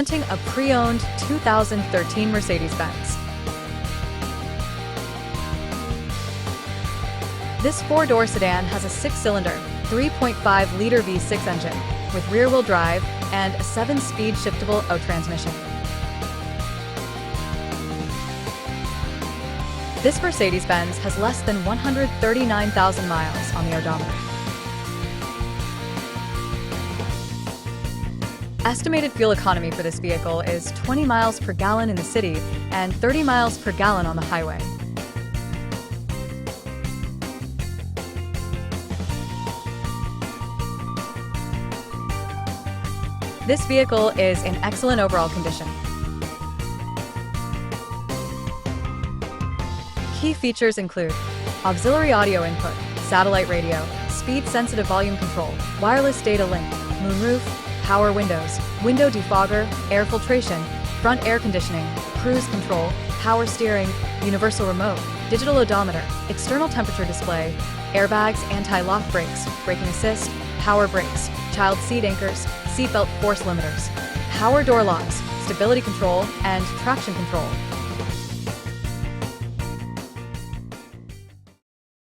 Presenting a pre-owned 2013 Mercedes-Benz. This four-door sedan has a six-cylinder, 3.5-liter V6 engine with rear-wheel drive and a 7-speed shiftable O transmission. This Mercedes-Benz has less than 139,000 miles on the odometer. Estimated fuel economy for this vehicle is 20 miles per gallon in the city and 30 miles per gallon on the highway. This vehicle is in excellent overall condition. Key features include auxiliary audio input, satellite radio, speed-sensitive volume control, wireless data link, moonroof, power windows, window defogger, air filtration, front air conditioning, cruise control, power steering, universal remote, digital odometer, external temperature display, airbags, anti-lock brakes, braking assist, power brakes, child seat anchors, seatbelt force limiters, power door locks, stability control, and traction control.